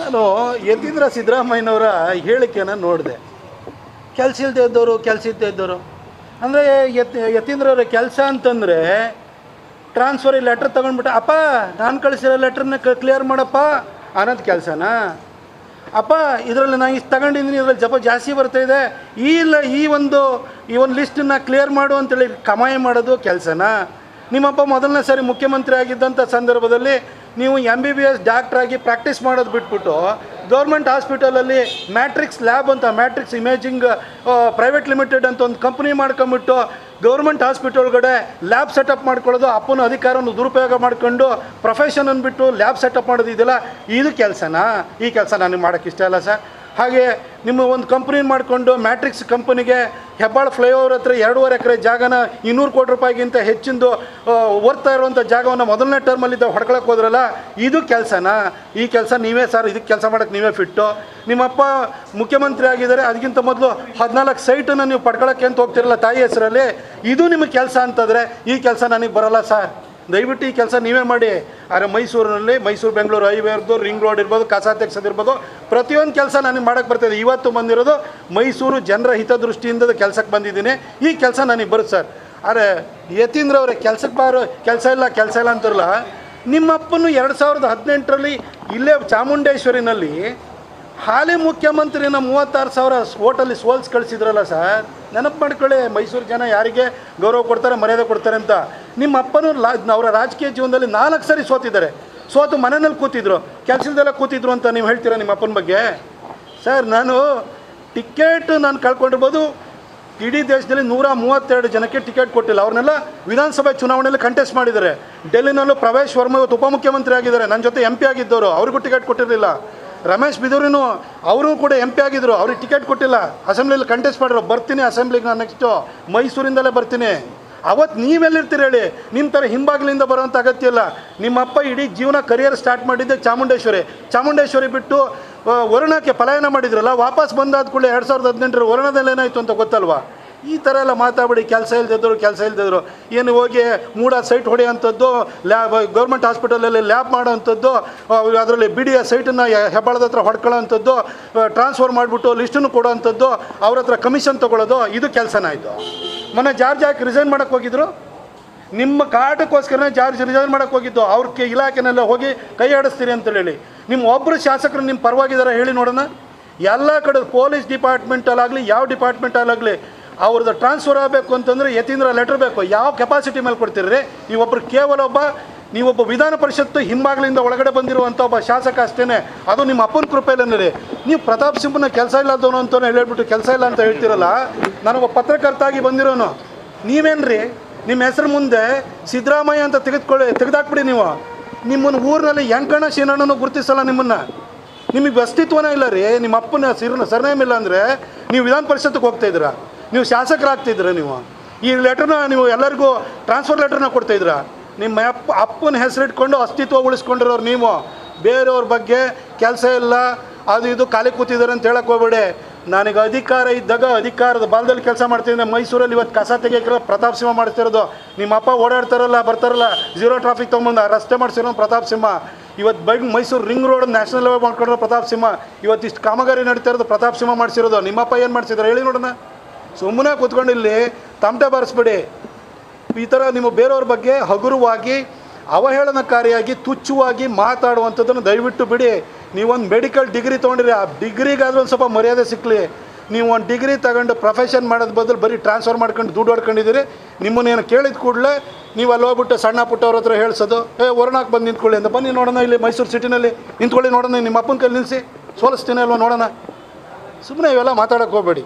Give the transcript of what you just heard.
ನಾನು ಯತೀಂದ್ರ ಸಿದ್ದರಾಮಯ್ಯನವರ ಹೇಳಿಕೆಯನ್ನು ನೋಡಿದೆ. ಕೆಲಸ ಇಲ್ಲದೆ ಇದ್ದವರು ಅಂದರೆ ಯತೀಂದ್ರವ್ರ ಕೆಲಸ ಅಂತಂದರೆ ಟ್ರಾನ್ಸ್ಫರ್ ಲೆಟ್ರ್ ತೊಗೊಂಡ್ಬಿಟ್ಟು ಅಪ್ಪ ನಾನು ಕಳಿಸಿರೋ ಲೆಟ್ರನ್ನ ಕ್ಲಿಯರ್ ಮಾಡಪ್ಪ ಅನ್ನೋದು ಕೆಲಸನಾ? ಅಪ್ಪ ಇದರಲ್ಲಿ ನಾನು ಇಷ್ಟು ತಗೊಂಡಿದ್ದೀನಿ, ಇದರಲ್ಲಿ ಜಾಸ್ತಿ ಬರ್ತಾಯಿದೆ, ಈ ಒಂದು ಲಿಸ್ಟನ್ನು ಕ್ಲಿಯರ್ ಮಾಡು ಅಂತೇಳಿ ಕಮಾಯಿ ಮಾಡೋದು ಕೆಲಸನಾ? ನಿಮ್ಮಪ್ಪ ಮೊದಲನೇ ಸಾರಿ ಮುಖ್ಯಮಂತ್ರಿ ಆಗಿದ್ದಂಥ ಸಂದರ್ಭದಲ್ಲಿ ನೀವು MBBS ಡಾಕ್ಟ್ರಾಗಿ ಪ್ರಾಕ್ಟೀಸ್ ಮಾಡೋದು ಬಿಟ್ಬಿಟ್ಟು ಗೌರ್ಮೆಂಟ್ ಹಾಸ್ಪಿಟಲಲ್ಲಿ ಮ್ಯಾಟ್ರಿಕ್ಸ್ ಲ್ಯಾಬ್ ಅಂತ, ಮ್ಯಾಟ್ರಿಕ್ಸ್ ಇಮೇಜಿಂಗ್ ಪ್ರೈವೇಟ್ ಲಿಮಿಟೆಡ್ ಅಂತ ಒಂದು ಕಂಪ್ನಿ ಮಾಡ್ಕೊಂಬಿಟ್ಟು ಗೌರ್ಮೆಂಟ್ ಹಾಸ್ಪಿಟಲ್ಗಡೆ ಲ್ಯಾಬ್ ಸೆಟಪ್ ಮಾಡ್ಕೊಳ್ಳೋದು, ಅಪ್ಪನ ಅಧಿಕಾರವನ್ನು ದುರುಪಯೋಗ ಮಾಡ್ಕೊಂಡು ಪ್ರೊಫೆಷನ್ ಅಂದ್ಬಿಟ್ಟು ಲ್ಯಾಬ್ ಸೆಟಪ್ ಮಾಡೋದು ಇದೆಲ್ಲ ಇದು ಕೆಲಸನಾ? ಈ ಕೆಲಸ ನನಗೆ ಮಾಡೋಕ್ಕೆ ಇಷ್ಟ ಇಲ್ಲ ಸರ್. ಹಾಗೆ ನಿಮ್ಮ ಒಂದು ಕಂಪ್ನಿ ಮಾಡಿಕೊಂಡು ಮ್ಯಾಟ್ರಿಕ್ಸ್ ಕಂಪನಿಗೆ ಹೆಬ್ಬಾಳ ಫ್ಲೈಓವರ್ ಹತ್ರ 2.5 ಎಕರೆ ಜಾಗನ 200 ಕೋಟಿ ರೂಪಾಯಿಗಿಂತ ಹೆಚ್ಚಿಂದು ಓದ್ತಾ ಇರುವಂಥ ಜಾಗವನ್ನು ಮೊದಲನೇ ಟರ್ಮಲ್ಲಿದ್ದ ಹೊಡ್ಕೊಳಕ್ಕೆ ಹೋದ್ರಲ್ಲ, ಇದು ಕೆಲಸನಾ? ಈ ಕೆಲಸ ನೀವೇ ಸರ್, ಇದಕ್ಕೆ ಕೆಲಸ ಮಾಡೋಕ್ಕೆ ನೀವೇ ಫಿಟ್ಟು. ನಿಮ್ಮಪ್ಪ ಮುಖ್ಯಮಂತ್ರಿ ಆಗಿದ್ದಾರೆ, ಅದಕ್ಕಿಂತ ಮೊದಲು 14 ಸೈಟನ್ನು ನೀವು ಪಡ್ಕೊಳ್ಳೋಕ್ಕೆ ಅಂತ ಹೋಗ್ತಿರಲ್ಲ ತಾಯಿ ಹೆಸರಲ್ಲಿ, ಇದು ನಿಮಗೆ ಕೆಲಸ ಅಂತಂದರೆ ಈ ಕೆಲಸ ನನಗೆ ಬರೋಲ್ಲ ಸರ್. ದಯವಿಟ್ಟು ಈ ಕೆಲಸ ನೀವೇ ಮಾಡಿ. ಆದರೆ ಮೈಸೂರಿನಲ್ಲಿ ಮೈಸೂರು ಬೆಂಗಳೂರು ಹೈವೇ ಇರ್ಬೋದು, ರಿಂಗ್ ರೋಡ್ ಇರ್ಬೋದು, ಕಸ ತೆಗ್ಸೋದಿರ್ಬೋದು, ಪ್ರತಿಯೊಂದು ಕೆಲಸ ನನಗೆ ಮಾಡೋಕ್ಕೆ ಬರ್ತಾಯಿದೆ. ಇವತ್ತು ಬಂದಿರೋದು ಮೈಸೂರು ಜನರ ಹಿತದೃಷ್ಟಿಯಿಂದ ಕೆಲಸಕ್ಕೆ ಬಂದಿದ್ದೀನಿ. ಈ ಕೆಲಸ ನನಗೆ ಬರುತ್ತೆ ಸರ್. ಆದರೆ ಯತೀಂದ್ರ ಅವರೇ ಕೆಲಸ ಇಲ್ಲ ಅಂತಾರಲ್ಲ, ನಿಮ್ಮಪ್ಪನು 2018ರಲ್ಲಿ ಇಲ್ಲೇ ಚಾಮುಂಡೇಶ್ವರಿನಲ್ಲಿ ಹಾಲಿ ಮುಖ್ಯಮಂತ್ರಿನ 36,000 ಓಟಲ್ಲಿ ಸೋಲ್ಸ್ ಕಳಿಸಿದ್ರಲ್ಲ ಸರ್. ನೆನಪು ಮಾಡ್ಕೊಳ್ಳಿ, ಮೈಸೂರು ಜನ ಯಾರಿಗೆ ಗೌರವ ಕೊಡ್ತಾರೆ, ಮರ್ಯಾದೆ ಕೊಡ್ತಾರೆ ಅಂತ. ನಿಮ್ಮ ಅಪ್ಪನೂ ಅವರ ರಾಜಕೀಯ ಜೀವನದಲ್ಲಿ 4 ಸರಿ ಸೋತು ಮನೆಯಲ್ಲಿ ಕೂತಿದ್ರು, ಕೆಲಸದಲ್ಲೇ ಕೂತಿದ್ರು ಅಂತ ನೀವು ಹೇಳ್ತೀರಾ ನಿಮ್ಮ ಅಪ್ಪನ ಬಗ್ಗೆ? ಸರ್, ಟಿಕೆಟ್ ನಾನು ಕಳ್ಕೊಂಡಿರ್ಬೋದು, ಇಡೀ ದೇಶದಲ್ಲಿ 132 ಜನಕ್ಕೆ ಟಿಕೆಟ್ ಕೊಟ್ಟಿಲ್ಲ. ಅವ್ರನ್ನೆಲ್ಲ ವಿಧಾನಸಭೆ ಚುನಾವಣೆಯಲ್ಲಿ ಕಂಟೆಸ್ಟ್ ಮಾಡಿದ್ದಾರೆ. ಡೆಲ್ಲಿನಲ್ಲೂ ಪ್ರವೇಶ್ ವರ್ಮ ಇವತ್ತು ಉಪಮುಖ್ಯಮಂತ್ರಿ ಆಗಿದ್ದಾರೆ, ನನ್ನ ಜೊತೆ MP ಆಗಿದ್ದವರು, ಅವ್ರಿಗೂ ಟಿಕೆಟ್ ಕೊಟ್ಟಿರಲಿಲ್ಲ. ರಮೇಶ್ ಬಿದೂರಿನೂ ಅವರು ಕೂಡ MP ಆಗಿದ್ದರು, ಅವ್ರಿಗೆ ಟಿಕೆಟ್ ಕೊಟ್ಟಿಲ್ಲ. ಅಸೆಂಬ್ಲಿಯಲ್ಲಿ ಕಂಟೆಸ್ಟ್ ಮಾಡಿದ್ರು. ಬರ್ತೀನಿ ಅಸೆಂಬ್ಲಿಗೆ, ನಾನು ನೆಕ್ಸ್ಟು ಮೈಸೂರಿಂದಲೇ ಬರ್ತೀನಿ. ಅವತ್ತು ನೀವೆಲ್ಲಿರ್ತೀರಿ ಹೇಳಿ? ನಿಮ್ಮ ಥರ ಹಿಂಬಾಗಿಲಿಂದ ಬರೋವಂಥ ಅಗತ್ಯ ಇಲ್ಲ. ನಿಮ್ಮಪ್ಪ ಇಡೀ ಜೀವನ ಕರಿಯರ್ ಸ್ಟಾರ್ಟ್ ಮಾಡಿದ್ದೆ ಚಾಮುಂಡೇಶ್ವರಿ ಬಿಟ್ಟು ವರುಣಕ್ಕೆ ಪಲಾಯನ ಮಾಡಿದ್ರಲ್ಲ, ವಾಪಸ್ ಬಂದಾದ ಕೂಡಲೇ 2018 ವರುಣದಲ್ಲಿ ಏನಾಯಿತು ಅಂತ ಗೊತ್ತಲ್ವಾ? ಈ ಥರ ಎಲ್ಲ ಮಾತಾಡಿ ಕೆಲಸ ಇಲ್ದಿದ್ರು ಏನು ಹೋಗಿ ಮೂಡ ಸೈಟ್ ಹೊಡೆಯೋಂಥದ್ದು, ಗೌರ್ಮೆಂಟ್ ಹಾಸ್ಪಿಟಲಲ್ಲಿ ಲ್ಯಾಬ್ ಮಾಡೋವಂಥದ್ದು, ಅದರಲ್ಲಿ BDA ಸೈಟನ್ನು ಹೆಬ್ಬಾಳದ ಹತ್ರ ಹೊಡ್ಕೊಳ್ಳೋವಂಥದ್ದು, ಟ್ರಾನ್ಸ್ಫರ್ ಮಾಡಿಬಿಟ್ಟು ಲಿಸ್ಟನ್ನು ಕೊಡೋವಂಥದ್ದು, ಅವ್ರ ಹತ್ರ ಕಮಿಷನ್ ತೊಗೊಳ್ಳೋದು, ಇದು ಕೆಲಸನ ಆಯಿತು. ಮೊನ್ನೆ ಜಾರ್ಜ್ ಯಾಕೆ ರಿಸೈನ್ ಮಾಡೋಕ್ಕೆ ಹೋಗಿದ್ರು? ನಿಮ್ಮ ಕಾಟಕ್ಕೋಸ್ಕರನೇ ಜಾರ್ಜ್ ರಿಸೈನ್ ಮಾಡೋಕ್ಕೆ ಹೋಗಿದ್ದು. ಅವ್ರ ಇಲಾಖೆನೆಲ್ಲ ಹೋಗಿ ಕೈ ಆಡಿಸ್ತೀರಿ ಅಂತೇಳಿ ನಿಮ್ಮ ಒಬ್ಬರು ಶಾಸಕರು ನಿಮ್ಮ ಪರವಾಗಿದ್ದಾರೆ ಹೇಳಿ ನೋಡೋಣ. ಎಲ್ಲ ಕಡೆ ಪೊಲೀಸ್ ಡಿಪಾರ್ಟ್ಮೆಂಟಲ್ಲಾಗಲಿ ಯಾವ ಡಿಪಾರ್ಟ್ಮೆಂಟಲ್ಲಾಗಲಿ ಅವ್ರದ್ದು ಟ್ರಾನ್ಸ್ಫರ್ ಆಗಬೇಕು ಅಂತಂದರೆ ಯತೀಂದ್ರ ಲೆಟ್ರ್ ಬೇಕು. ಯಾವ ಕೆಪಾಸಿಟಿ ಮೇಲೆ ಕೊಡ್ತೀರಿ? ನೀವೊಬ್ಬ ವಿಧಾನ ಪರಿಷತ್ತು ಹಿಂಬಾಗಿಲಿಂದ ಒಳಗಡೆ ಬಂದಿರುವಂಥ ಒಬ್ಬ ಶಾಸಕ ಅಷ್ಟೇ. ಅದು ನಿಮ್ಮ ಅಪ್ಪನ ಕೃಪೆಯಲ್ಲೇ. ನೀವು ಪ್ರತಾಪ್ ಸಿಂಹನ ಕೆಲಸ ಇಲ್ಲದವನು ಅಂತ ಹೇಳ್ಬಿಟ್ಟು ಕೆಲಸ ಇಲ್ಲ ಅಂತ ಹೇಳ್ತಿರಲ್ಲ. ನಾನೊಬ್ಬ ಪತ್ರಕರ್ತ ಆಗಿ ಬಂದಿರೋನು. ನೀವೇನ್ರಿ ನಿಮ್ಮ ಹೆಸರು ಮುಂದೆ ಸಿದ್ದರಾಮಯ್ಯ ಅಂತ ತೆಗೆದಾಕ್ಬಿಡಿ. ನಿಮ್ಮನ್ನು ಊರಿನಲ್ಲಿ ಯಂಕಣ್ಣ ಶೀನಣ್ಣನು ಗುರುತಿಸಲ್ಲ. ನಿಮಗೆ ಅಸ್ತಿತ್ವನೇ ಇಲ್ಲ ರೀ. ನಿಮ್ಮ ಅಪ್ಪನ ಸರ್ನೇಮ್ ಇಲ್ಲ ಅಂದರೆ ನೀವು ವಿಧಾನ ಪರಿಷತ್ತಿಗೆ ಹೋಗ್ತಾಯಿದ್ದೀರಾ, ನೀವು ಶಾಸಕರಾಗ್ತಿದ್ದೀರಾ. ಈ ಲೆಟ್ರನ್ನ ನೀವು ಎಲ್ಲರಿಗೂ ಟ್ರಾನ್ಸ್ಫರ್ ಲೆಟ್ರನ್ನ ಕೊಡ್ತಾಯಿದ್ದೀರಾ. ನಿಮ್ಮ ಅಪ್ಪನ ಹೆಸರಿಟ್ಕೊಂಡು ಅಸ್ತಿತ್ವ ಉಳಿಸ್ಕೊಂಡಿರೋರು ನೀವು. ಬೇರೆಯವ್ರ ಬಗ್ಗೆ ಕೆಲಸ ಇಲ್ಲ, ಅದು ಇದು ಖಾಲಿ ಕೂತಿದ್ದಾರೆ ಅಂತ ಹೇಳಕ್ಕೆ ಹೋಗ್ಬೇಡಿ. ನನಗೆ ಅಧಿಕಾರ ಇದ್ದಾಗ ಅಧಿಕಾರದ ಬಾಲದಲ್ಲಿ ಕೆಲಸ ಮಾಡ್ತಿದ್ದೆ. ಮೈಸೂರಲ್ಲಿ ಇವತ್ತು ಕಸ ತೆಗಿಯೋಕೆ ಪ್ರತಾಪ್ ಸಿಂಹ ಮಾಡ್ತಿರೋದು. ನಿಮ್ಮ ಅಪ್ಪ ಓಡಾಡ್ತಾರಲ್ಲ, ಬರ್ತಾರಲ್ಲ, 0 ಟ್ರಾಫಿಕ್ ತೊಗೊಂಬಂದು ರಸ್ತೆ ಮಾಡಿಸಿರೋ ಪ್ರತಾಪ್ ಸಿಂಹ. ಇವತ್ತು Mysuru ring road national level ಮಾಡ್ಕೊಂಡಿರೋ ಪ್ರತಾಪ್ ಸಿಂಹ. ಇವತ್ತಿಷ್ಟು ಕಾಮಗಾರಿ ನಡೀತಾ ಇರೋದು ಪ್ರತಾಪ್ ಸಿಂಹ ಮಾಡಿಸಿರೋದು. ನಿಮ್ಮಪ್ಪ ಏನು ಮಾಡಿಸಿದ್ರು ಹೇಳಿ ನೋಡೋಣ. ಸುಮ್ಮನೆ ಕೂತ್ಕೊಂಡು ಇಲ್ಲಿ ತಮಟೆ ಬಾರಿಸ್ಬೇಡಿ. ಈ ಥರ ನಿಮ್ಮ ಬೇರೆಯವ್ರ ಬಗ್ಗೆ ಹಗುರವಾಗಿ, ಅವಹೇಳನಕಾರಿಯಾಗಿ, ತುಚ್ಛವಾಗಿ ಮಾತಾಡುವಂಥದ್ದನ್ನು ದಯವಿಟ್ಟು ಬಿಡಿ. ನೀವೊಂದು ಮೆಡಿಕಲ್ ಡಿಗ್ರಿ ತೊಗೊಂಡಿರಿ, ಆ ಡಿಗ್ರಿಗಾದರೂ ಒಂದು ಸ್ವಲ್ಪ ಮರ್ಯಾದೆ ಸಿಕ್ಕಲಿ. ನೀವು ಒಂದು ಡಿಗ್ರಿ ತಗೊಂಡು ಪ್ರೊಫೆಷನ್ ಮಾಡೋದು ಬದಲು ಬರೀ ಟ್ರಾನ್ಸ್ಫರ್ ಮಾಡ್ಕೊಂಡು ದುಡ್ಡು ಹೊಡ್ಕೊಂಡಿದ್ದೀರಿ. ನಿಮ್ಮನ್ನೇನು ಕೇಳಿದ ಕೂಡಲೇ ನೀವು ಅಲ್ಲಿ ಹೋಗ್ಬಿಟ್ಟು ಸಣ್ಣ ಪುಟ್ಟವ್ರ ಹತ್ರ ಹೇಳ್ಸೋದು, ವರುಣಕ್ಕೆ ಬಂದು ನಿಂತ್ಕೊಳ್ಳಿ ಅಂತ. ಬನ್ನಿ ನೋಡೋಣ, ಇಲ್ಲಿ ಮೈಸೂರು ಸಿಟಿನಲ್ಲಿ ನಿಂತ್ಕೊಳ್ಳಿ ನೋಡೋಣ. ನಿಮ್ಮ ಅಪ್ಪನ ಕೈಲಿ ನಿಲ್ಲಿಸಿ ಸೋಲಿಸ್ತೀನಿ ಅಲ್ವ ನೋಡೋಣ. ಸುಮ್ಮನೆ ಇವೆಲ್ಲ ಮಾತಾಡೋಕ್ಕೆ ಹೋಗಬೇಡಿ.